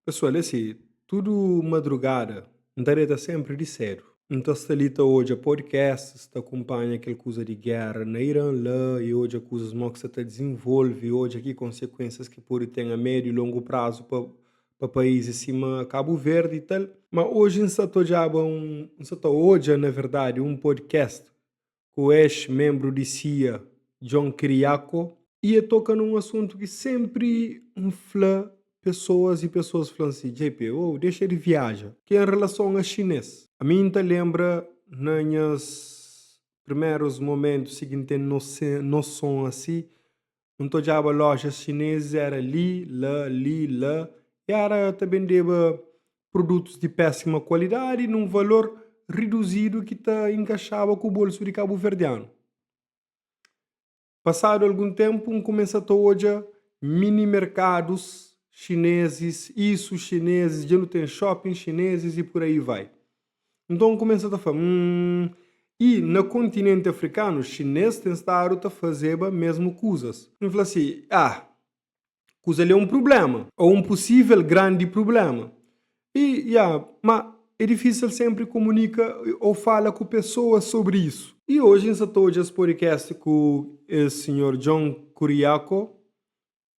Pessoal, é assim, tudo madrugada, dareta sempre de cedo. Então, está ali hoje a podcast, está acompanha aquela coisa de guerra na Irã lá, e hoje a coisas que se desenvolve, hoje aqui consequências que pode ter a médio e longo prazo para países acima Cabo Verde e tal. Mas hoje está hoje, na verdade, um podcast com o ex-membro de CIA, John Kiriakou, e toca num assunto que sempre infla pessoas e pessoas falam assim, JP, oh, deixa ele viaja, que é em relação a chinês. A mim te lembra nos primeiros momentos seguinte noção assim, não tô já lojas chinesas era ali, lá, e era também deva produtos de péssima qualidade num valor reduzido que te encaixava com o bolso de Cabo Verdeano. Passado algum tempo, começa a hoje mini mercados chineses, isso chineses, já não tem shopping chineses e por aí vai. Então começa a falar, e no continente africano, os chineses têm estado a fazer mesmo coisas. Eu falo assim, coisa ali é um problema, ou um possível grande problema. Mas é difícil sempre comunica ou fala com pessoas sobre isso. E hoje estou esse podcast com o senhor John Kuriako,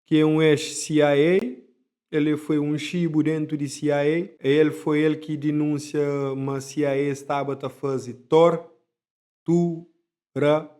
que é um ex-CIA. Ele foi um chibo dentro de CIA. Ele foi ele que denuncia uma CIA estava a fazer tortura,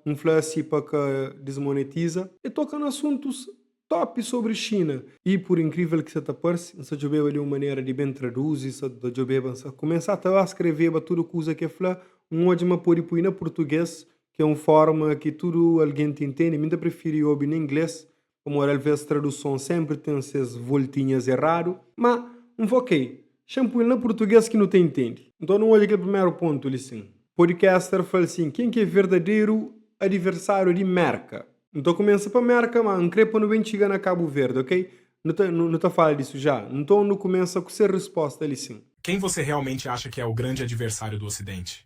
um flash para que desmonetiza. E toca em assuntos top sobre China. E por incrível que seja parece, se eu ali uma maneira de bem traduzir, se eu começar a escrever tudo coisa que fala, hoje me pode pôr em português, que é uma forma que tudo alguém te entende. Eu prefiro ouvir em inglês, como às vezes tradução sempre tem essas voltinhas errado, mas um ok. Shampoo na português que não te entende. Então não olha aquele primeiro ponto, assim. Podcaster fala assim, quem que é verdadeiro adversário de merca? Então começa para América, mas não creio não vem chegar na Cabo Verde, ok? Não tá falando disso já. Então não começa com ser resposta ali sim. Quem você realmente acha que é o grande adversário do Ocidente?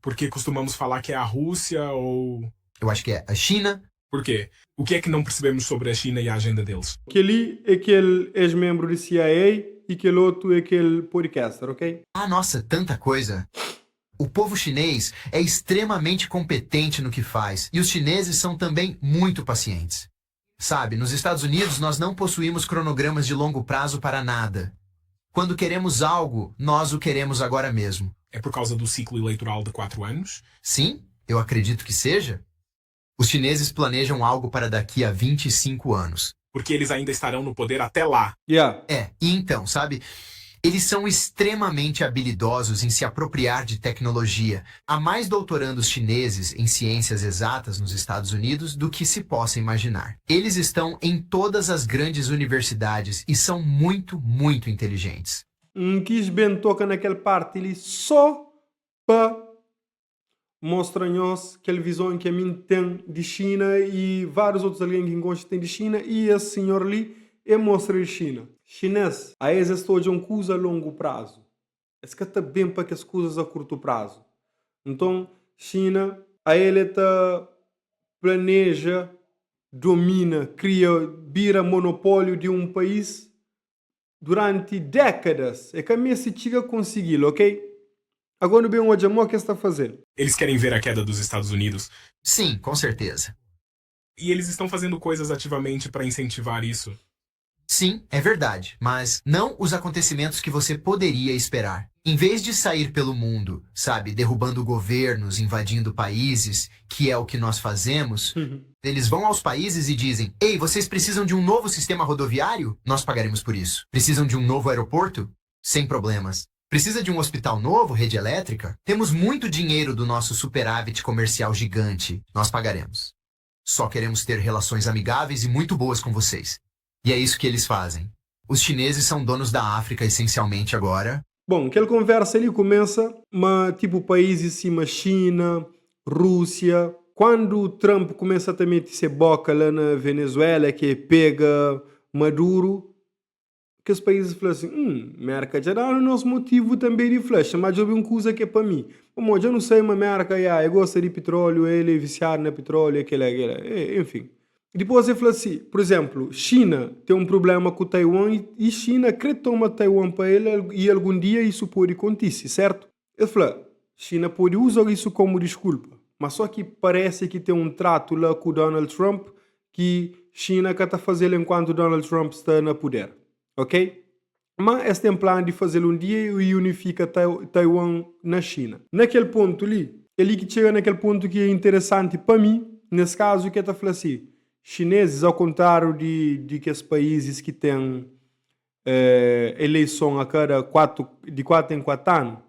Porque costumamos falar que é a Rússia ou... Eu acho que é a China. Por quê? O que é que não percebemos sobre a China e a agenda deles? Aquele é aquele ex-membro de CIA e aquele outro é aquele podcaster, ok? Ah, nossa, tanta coisa. O povo chinês é extremamente competente no que faz e os chineses são também muito pacientes. Sabe, nos Estados Unidos nós não possuímos cronogramas de longo prazo para nada. Quando queremos algo, nós o queremos agora mesmo. É por causa do ciclo eleitoral de 4 anos? Sim, eu acredito que seja. Os chineses planejam algo para daqui a 25 anos. Porque eles ainda estarão no poder até lá. E então, sabe, eles são extremamente habilidosos em se apropriar de tecnologia. Há mais doutorandos chineses em ciências exatas nos Estados Unidos do que se possa imaginar. Eles estão em todas as grandes universidades e são muito, muito inteligentes. Quis bem toca naquela parte ali só para mostrar-nos aquela visão que a mim tem de China e vários outros alguém que gostam de China e esse senhor ali é mostra de China. Chinês, a vezes estou de uma coisa a longo prazo. Esse que está bem para que as coisas a curto prazo. Então, China, a ele planeja, domina, cria, vira monopólio de um país durante décadas. É que a minha se chega a conseguir, ok? Agora bem o Jamó que está fazendo. Eles querem ver a queda dos Estados Unidos. Sim, com certeza. E eles estão fazendo coisas ativamente para incentivar isso. Sim, é verdade, mas não os acontecimentos que você poderia esperar. Em vez de sair pelo mundo, sabe, derrubando governos, invadindo países, que é o que nós fazemos, eles vão aos países e dizem, ei, vocês precisam de um novo sistema rodoviário? Nós pagaremos por isso. Precisam de um novo aeroporto? Sem problemas. Precisa de um hospital novo, rede elétrica? Temos muito dinheiro do nosso superávit comercial gigante. Nós pagaremos. Só queremos ter relações amigáveis e muito boas com vocês. E é isso que eles fazem. Os chineses são donos da África essencialmente agora. Bom, aquela conversa ali começa, tipo países cima China, Rússia. Quando o Trump começa também a ser boca lá na Venezuela, que pega Maduro, que os países falam assim, América já dá o nosso motivo também de flecha, mas eu vi uma coisa que é para mim. Bom, eu não sei, mas América, eu gosto de petróleo, ele é viciado no petróleo, aquele, enfim. E depois ele fala assim, por exemplo, China tem um problema com Taiwan e China quer tomar Taiwan para ele e algum dia isso pode acontecer, certo? Ele fala, China pode usar isso como desculpa, mas só que parece que tem um trato lá com o Donald Trump que China quer fazer enquanto Donald Trump está no poder, ok? Mas este tem um plano de fazer um dia e unifica Taiwan na China. Naquele ponto ali, ele que chega naquele ponto que é interessante para mim, nesse caso, que é falar assim, chineses, ao contrário de que os países que têm eleição a de 4 em 4 anos,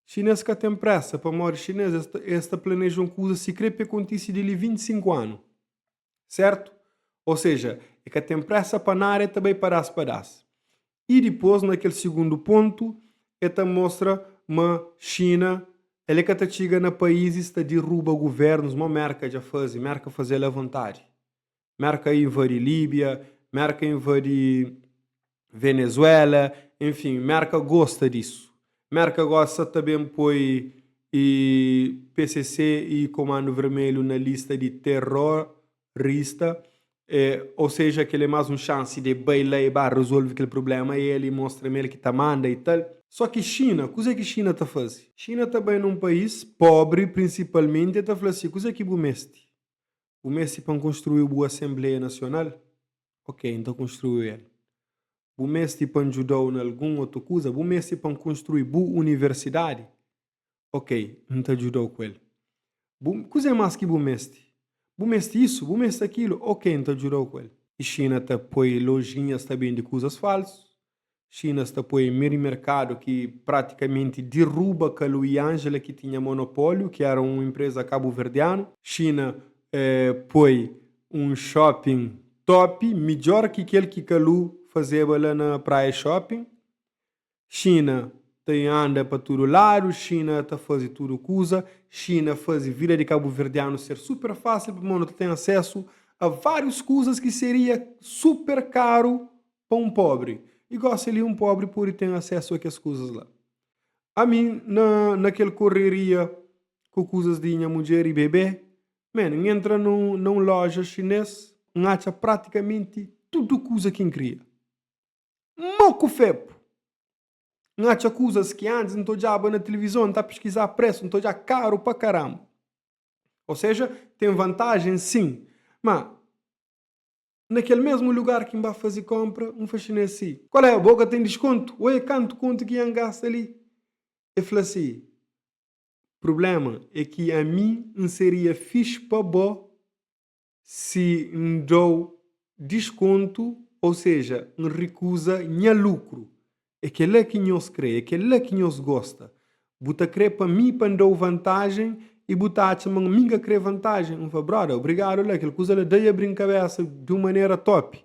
chineses que têm pressa para morrer chineses, esta planejam coisa se crê que aconteça de 25 anos, certo? Ou seja, é que tem pressa para nada também para as pedaços. E depois, naquele segundo ponto, ela mostra uma China, ela que chega na países que derruba governos, uma merca já faz, merca fazer a vontade. Merca invadir Líbia, merca invadir Venezuela, enfim, merca gosta disso. Merca gosta também põe e PCC e Comando Vermelho na lista de terrorista, ou seja, que ele é mais uma chance de bailar e resolver aquele problema e ele mostra ele que está manda e tal. Só que China, o que é que China está fazendo? China também é um país pobre, principalmente, está falando assim, o que é que bumeste? O Messi para construir a Assembleia Nacional? Ok, então construiu ele. O Messi para ajudar em alguma outra coisa? O Messi para construir a universidade? Ok, então ajudou com ele. Coisa mais que o Messi? O Messi isso, o Messi aquilo? Ok, então ajudou com ele. E China está põe lojinhas também de coisas falsas. China está põe mercado que praticamente derruba aquela Ângela que tinha monopólio, que era uma empresa cabo-verdiana. China põe um shopping top, melhor que aquele que Calu fazia lá na praia shopping. China tem anda para todo lado, China está fazendo tudo coisa, China faz vida de cabo-verdiano ser super fácil, porque mano, tem acesso a várias coisas que seria super caro para um pobre. E gosta ali um pobre por ter acesso a aquelas coisas lá. A mim, naquela correria com coisas de minha mulher e bebê, mano, entra numa loja chinesa, acha praticamente tudo coisa que queria. Moco fepo. Acha coisas que antes não estou já na televisão, não está a pesquisar preço, não estou já caro para caramba. Ou seja, tem vantagem sim. Mas, naquele mesmo lugar que vai fazer compra, um faxina assim. Qual é? A boca tem desconto? Oi, quanto que ia gastar ali? Eu falei assim, o problema é que a mim não seria fixe para bom se me dou desconto, ou seja, me recusa minha lucro. É aquele é que nós crê, é aquele é que nós gosta. Buta crê para mim para dar vantagem e buta acha que minha crê vantagem. Um fala, brother, obrigado, lá, aquele coisa daí a brincadeira de uma maneira top.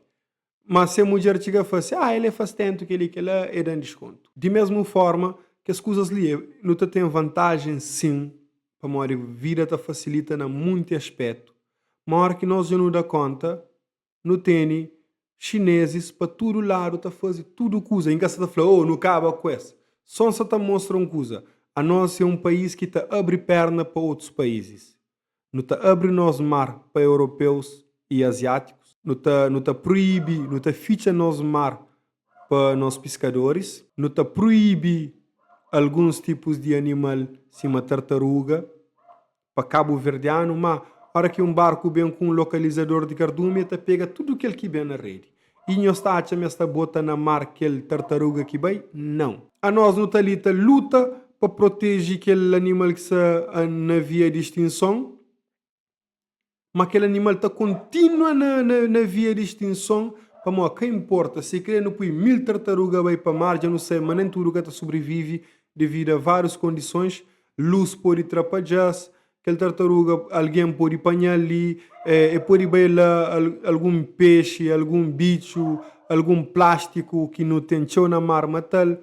Mas se a mulher chega e fala assim, ele faz tanto que ele é dando desconto. De mesma forma que as coisas ali não tem vantagem sim, para a vida te facilita em muito aspecto. Mas a hora que nós já não dá conta, não tem chineses para todo lado tá fazer tudo coisa. Em casa tá falando, não acaba com essa. Só se tá mostra uma coisa. A nós é um país que tá abre perna para outros países. Não tá abre nós mar para europeus e asiáticos. Não tá proíbe, não tá ficha nós mar para nós pescadores. Não tá proíbe alguns tipos de animal, cima tartaruga, para cabo-verdiano, mas a hora que um barco vem com um localizador de cardume, ele pega tudo aquilo que vem na rede. E não está a esta bota na mar aquele tartaruga que vai? Não. A nós não está ali, luta para proteger aquele animal que está na via de extinção, mas aquele animal está continua na via de extinção. Para que importa? Se quer não põe 1000 tartarugas vai para mar, já não sei, mas nem tudo que sobrevive devido a várias condições. Luz pode atrapalhar, aquele tartaruga, alguém pode apanhar ali, pode bailar algum peixe, algum bicho, algum plástico que não tem chão na mar, tal.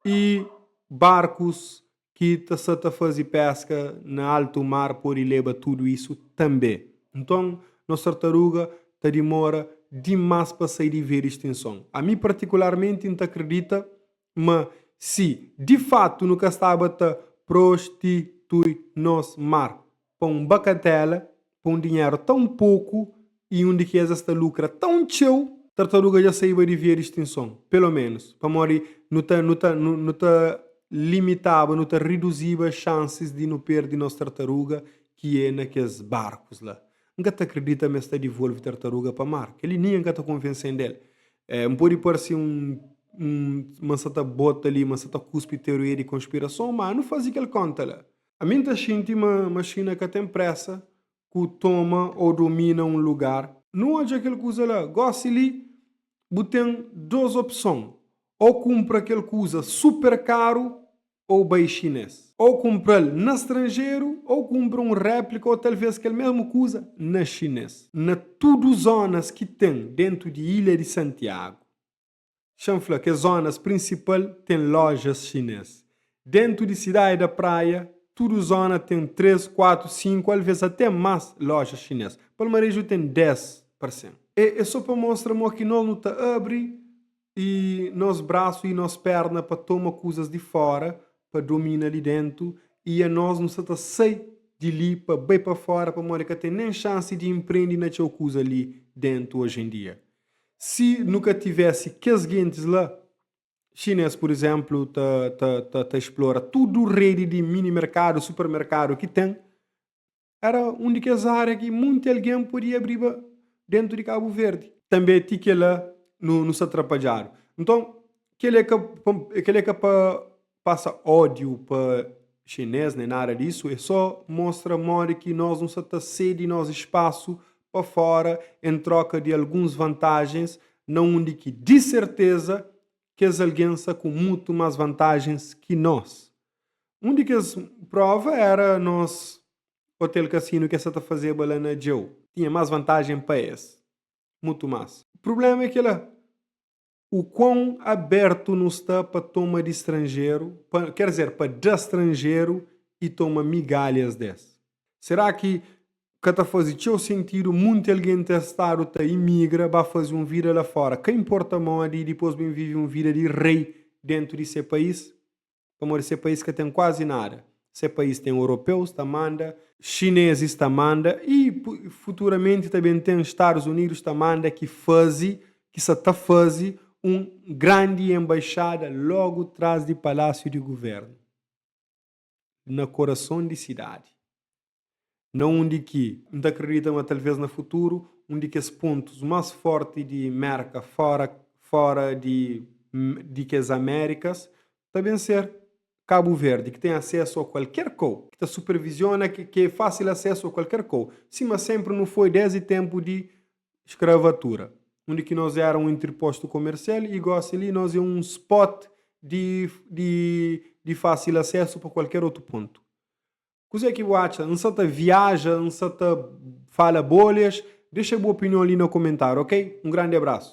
E barcos que estão a fazer pesca na alto mar podem levar tudo isso também. Então, nossa tartaruga demora demais para sair de ver extinção. A mim particularmente não acredita, mas se de fato nunca estava a prostituir nosso mar para um bacatela, para um dinheiro tão pouco, e onde que esta lucra tão teu, tartaruga já saiba de ver extinção, pelo menos, para morrer, não tá limitava, não tá reduzia as chances de não perder nossa tartaruga que é naqueles barcos lá. Nunca te acredita mas está devolve tartaruga para mar, que ele nem nunca está convencendo dele. Pode parecer uma certa bota ali, uma certa cuspe teoria de conspiração, mas não faz aquele conta lá. A mim está sentindo uma machina que tem pressa, que toma ou domina um lugar. Não há aquela coisa lá. Gosta ali, tem duas opções. Ou compra aquela coisa super caro ou bem chinês. Ou compra no estrangeiro, ou compra um réplica, ou talvez aquela mesma coisa na chinês. Na tudo zonas que tem dentro de Ilha de Santiago. Chanfla, que zonas principais tem lojas chinesas. Dentro de cidade da praia, tudo zona tem 3, 4, 5, às vezes até mais lojas chinesas. Palmarejo tem 10%. É só para mostrar que nós não está abre e nos braços e nos pernas para tomar coisas de fora, para dominar ali dentro, e a nós não está sair de ali para bem para fora, para mostrar que tem nem chance de empreender naquela coisa ali dentro hoje em dia. Se nunca tivesse que gente lá, chinês, por exemplo, explora tudo rede de mini mercado, supermercado que tem, era uma das áreas que muito alguém podia abrir dentro de Cabo Verde. Também tinha que lá não se atrapalhar. Então, aquele que passa ódio para chinês, nem nada disso, é só mostra que nós não estamos cede nosso espaço para fora em troca de algumas vantagens, não onde que de certeza que as alianças com muito mais vantagens que nós. Uma das provas era nosso hotel casino que está fazendo lá na Joe. Tinha mais vantagem para esse. Muito mais. O problema é que lá, o quão aberto não está para toma de estrangeiro, quer dizer, para de estrangeiro e toma migalhas desse. Será que está fazendo sentido muito alguém testado tá imigra para fazer uma vida lá fora? Que importa mais e depois bem vive uma vida de rei dentro desse país? Como esse país que tem quase nada. Esse país tem europeus, tá manda, chineses, tá manda, e futuramente também tem Estados Unidos, tá manda, que está fazendo uma grande embaixada logo atrás do Palácio de Governo. No coração de cidade. Não onde que, não acreditam talvez no futuro, onde que os pontos mais fortes de merca fora de que as Américas, também ser Cabo Verde, que tem acesso a qualquer coisa, que supervisiona, que é fácil acesso a qualquer coisa. Sim, mas sempre não foi desde tempo de escravatura, onde que nós era um interposto comercial e igual ali nós é um spot de fácil acesso para qualquer outro ponto. Coisa que você acha? Não só viaja, não só fala bolhas? Deixa a boa opinião ali no comentário, ok? Um grande abraço.